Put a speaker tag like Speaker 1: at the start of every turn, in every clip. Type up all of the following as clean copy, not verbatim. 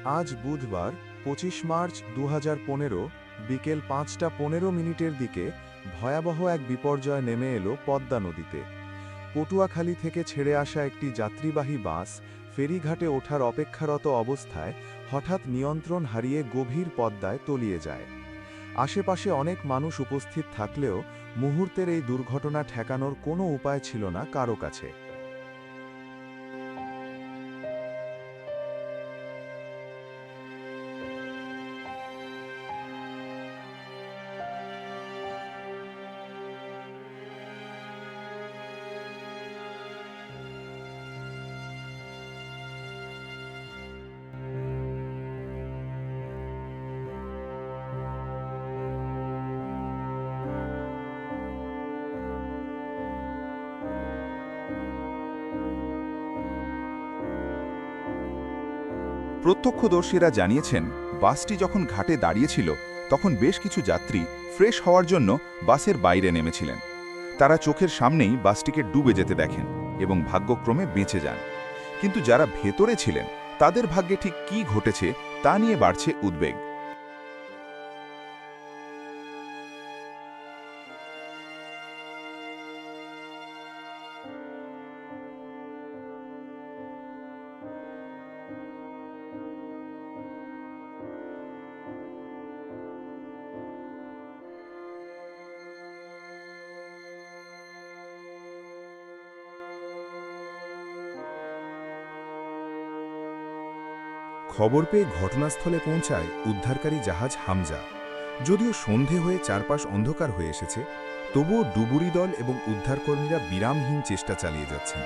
Speaker 1: আজ বুধবার ২৫ মার্চ ২০১৫ বিকেল ৫টা ১৫ মিনিটের দিকে ভয়াবহ এক বিপর্যয় নেমে এলো পদ্মা নদীতে। পটুয়াখালী থেকে ছেড়ে আসা একটি যাত্রীবাহী বাস ফেরিঘাটে ওঠার অপেক্ষারত অবস্থায় হঠাৎ নিয়ন্ত্রণ হারিয়ে গভীর পদ্মায় তলিয়ে যায়। আশেপাশে অনেক মানুষ উপস্থিত থাকলেও মুহূর্তের এই দুর্ঘটনা ঠেকানোর কোনো উপায় ছিল না কারো কাছে।
Speaker 2: প্রত্যক্ষদর্শীরা জানিয়েছেন, বাসটি যখন ঘাটে দাঁড়িয়েছিল তখন বেশ কিছু যাত্রী ফ্রেশ হওয়ার জন্য বাসের বাইরে নেমেছিলেন। তারা চোখের সামনেই বাসটিকে ডুবে যেতে দেখেন এবং ভাগ্যক্রমে বেঁচে যান। কিন্তু যারা ভেতরে ছিলেন তাদের ভাগ্যে ঠিক কী ঘটেছে তা নিয়ে বাড়ছে উদ্বেগ।
Speaker 3: খবর পেয়ে ঘটনাস্থলে পৌঁছায় উদ্ধারকারী জাহাজ হামজা। যদিও সন্ধে হয়ে চারপাশ অন্ধকার হয়ে এসেছে, তবুও ডুবুরি দল এবং উদ্ধারকর্মীরা বিরামহীন চেষ্টা চালিয়ে যাচ্ছেন।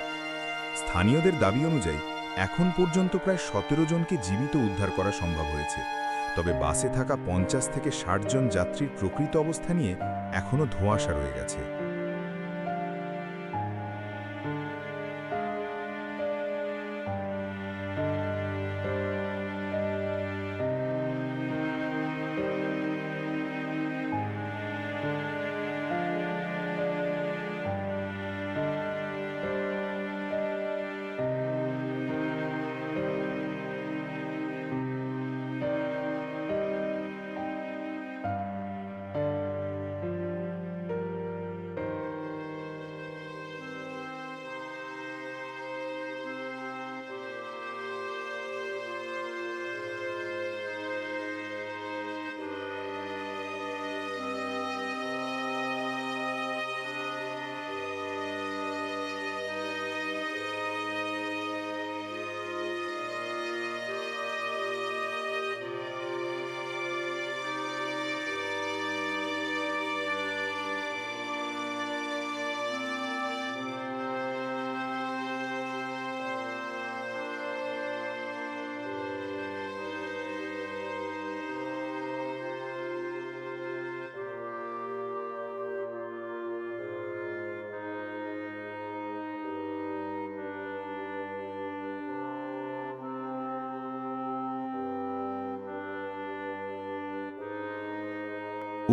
Speaker 3: স্থানীয়দের দাবি অনুযায়ী এখন পর্যন্ত প্রায় ১৭ জনকে জীবিত উদ্ধার করা সম্ভব হয়েছে। তবে বাসে থাকা ৫০ থেকে ৬০ জন যাত্রীর প্রকৃত অবস্থা নিয়ে এখনও ধোঁয়াশা রয়ে গেছে।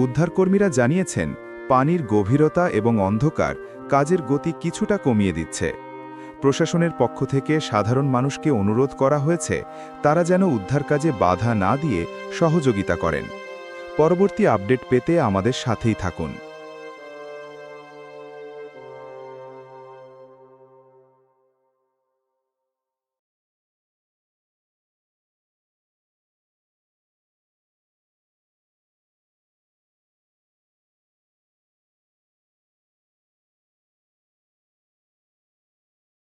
Speaker 2: উদ্ধারকর্মীরা জানিয়েছেন, পানির গভীরতা এবং অন্ধকার কাজের গতি কিছুটা কমিয়ে দিচ্ছে। প্রশাসনের পক্ষ থেকে সাধারণ মানুষকে অনুরোধ করা হয়েছে তারা যেন উদ্ধার কাজে বাধা না দিয়ে সহযোগিতা করেন। পরবর্তী আপডেট পেতে আমাদের সাথেই থাকুন।